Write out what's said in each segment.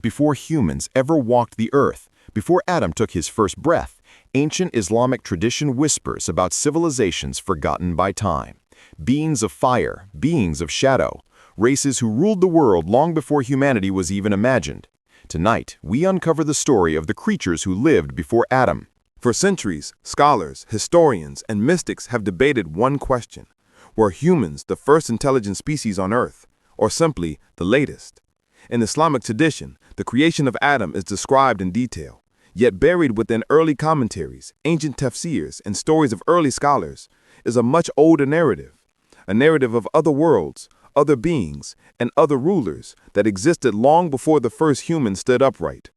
Before humans ever walked the earth, before Adam took his first breath, ancient Islamic tradition whispers about civilizations forgotten by time. Beings of fire, beings of shadow, races who ruled the world long before humanity was even imagined. Tonight, we uncover the story of the creatures who lived before Adam. For centuries, scholars, historians, and mystics have debated one question. Were humans the first intelligent species on Earth, or simply the latest? In Islamic tradition, the creation of Adam is described in detail, yet buried within early commentaries, ancient tafsirs, and stories of early scholars is a much older narrative, a narrative of other worlds, other beings, and other rulers that existed long before the first human stood upright.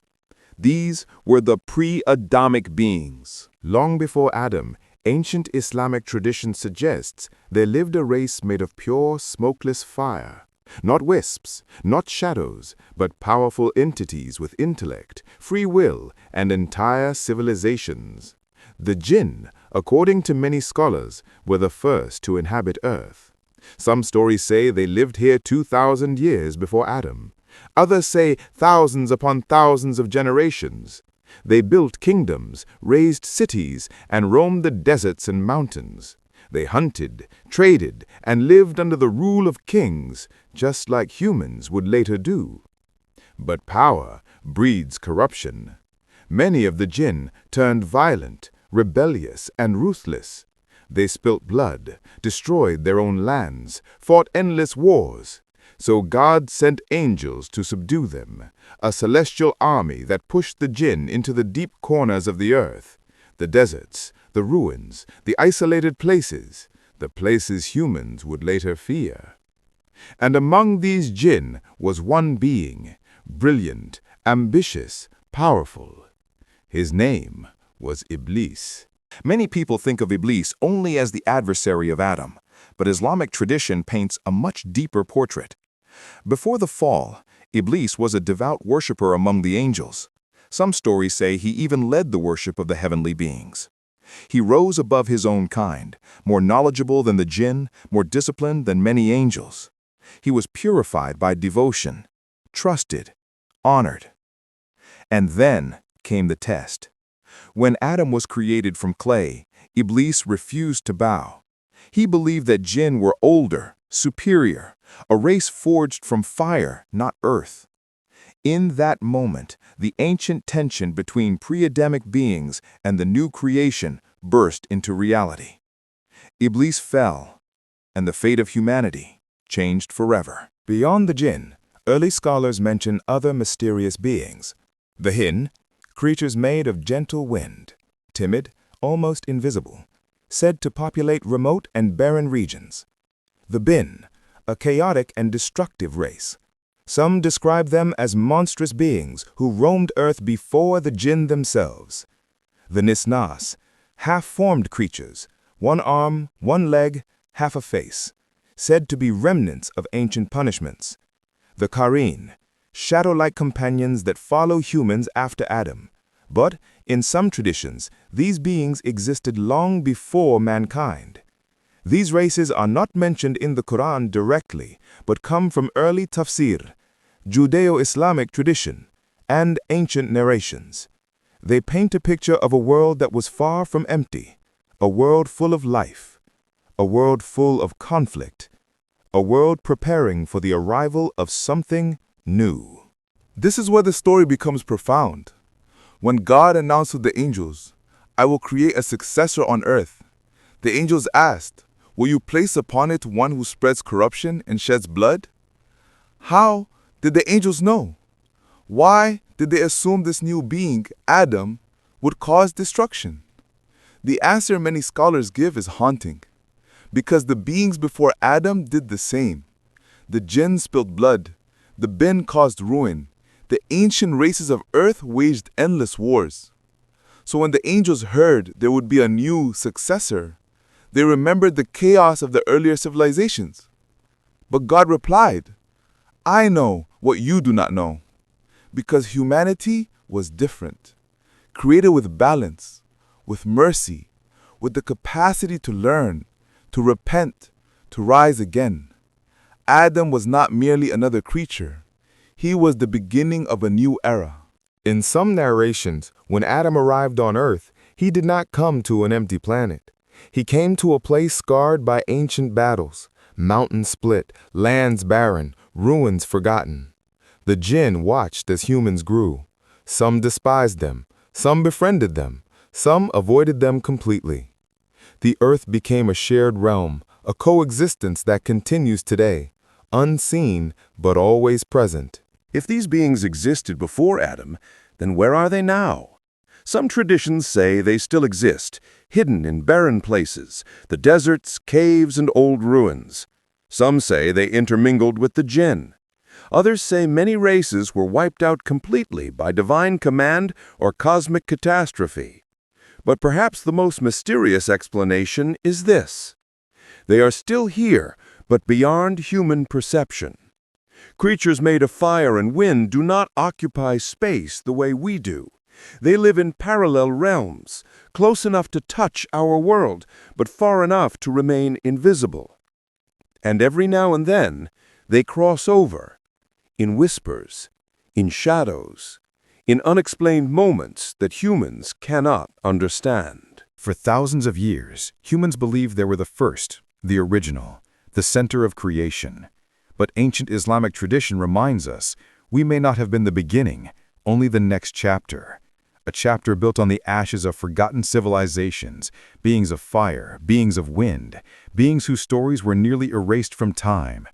These were the pre-Adamic beings. Long before Adam, ancient Islamic tradition suggests there lived a race made of pure, smokeless fire. Not wisps, not shadows, but powerful entities with intellect, free will, and entire civilizations. The Jinn, according to many scholars, were the first to inhabit Earth. Some stories say they lived here 2,000 years before Adam. Others say thousands upon thousands of generations. They built kingdoms, raised cities, and roamed the deserts and mountains. They hunted, traded, and lived under the rule of kings, just like humans would later do. But power breeds corruption. Many of the Jinn turned violent, rebellious, and ruthless. They spilt blood, destroyed their own lands, fought endless wars. So God sent angels to subdue them, a celestial army that pushed the Jinn into the deep corners of the earth, the deserts, the ruins, the isolated places, the places humans would later fear. And among these Jinn was one being, brilliant, ambitious, powerful. His name was Iblis. Many people think of Iblis only as the adversary of Adam, but Islamic tradition paints a much deeper portrait. Before the fall, Iblis was a devout worshiper among the angels. Some stories say he even led the worship of the heavenly beings. He rose above his own kind, more knowledgeable than the Jinn, more disciplined than many angels. He was purified by devotion, trusted, honored. And then came the test. When Adam was created from clay, Iblis refused to bow. He believed that Jinn were older, superior, a race forged from fire, not earth. In that moment, the ancient tension between pre-Adamic beings and the new creation burst into reality. Iblis fell, and the fate of humanity changed forever. Beyond the Jinn, early scholars mention other mysterious beings. The Hinn, creatures made of gentle wind, timid, almost invisible, said to populate remote and barren regions. The Binn, a chaotic and destructive race. Some describe them as monstrous beings who roamed Earth before the Jinn themselves. The Nisnas, half-formed creatures, one arm, one leg, half a face, said to be remnants of ancient punishments. The Qareen, shadow-like companions that follow humans after Adam. But, in some traditions, these beings existed long before mankind. These races are not mentioned in the Quran directly, but come from early tafsir, Judeo-Islamic tradition, and ancient narrations. They paint a picture of a world that was far from empty, a world full of life, a world full of conflict, a world preparing for the arrival of something new. This is where the story becomes profound. When God announced to the angels, "I will create a successor on earth," the angels asked, "Will you place upon it one who spreads corruption and sheds blood?" How did the angels know? Why did they assume this new being, Adam, would cause destruction? The answer many scholars give is haunting. Because the beings before Adam did the same. The Jinn spilled blood. The Binn caused ruin. The ancient races of earth waged endless wars. So when the angels heard there would be a new successor, they remembered the chaos of the earlier civilizations. But God replied, "I know what you do not know." Because humanity was different, created with balance, with mercy, with the capacity to learn, to repent, to rise again. Adam was not merely another creature. He was the beginning of a new era. In some narrations, when Adam arrived on Earth, he did not come to an empty planet. He came to a place scarred by ancient battles, mountains split, lands barren, ruins forgotten. The Jinn watched as humans grew. Some despised them, some befriended them, some avoided them completely. The Earth became a shared realm, a coexistence that continues today, unseen but always present. If these beings existed before Adam, then where are they now? Some traditions say they still exist, hidden in barren places, the deserts, caves, and old ruins. Some say they intermingled with the Jinn. Others say many races were wiped out completely by divine command or cosmic catastrophe. But perhaps the most mysterious explanation is this: they are still here, but beyond human perception. Creatures made of fire and wind do not occupy space the way we do. They live in parallel realms, close enough to touch our world, but far enough to remain invisible. And every now and then, they cross over, in whispers, in shadows, in unexplained moments that humans cannot understand. For thousands of years, humans believed they were the first, the original, the center of creation. But ancient Islamic tradition reminds us we may not have been the beginning, only the next chapter. A chapter built on the ashes of forgotten civilizations, beings of fire, beings of wind, beings whose stories were nearly erased from time.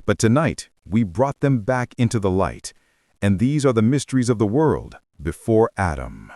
But tonight, we brought them back into the light, and these are the mysteries of the world before Adam.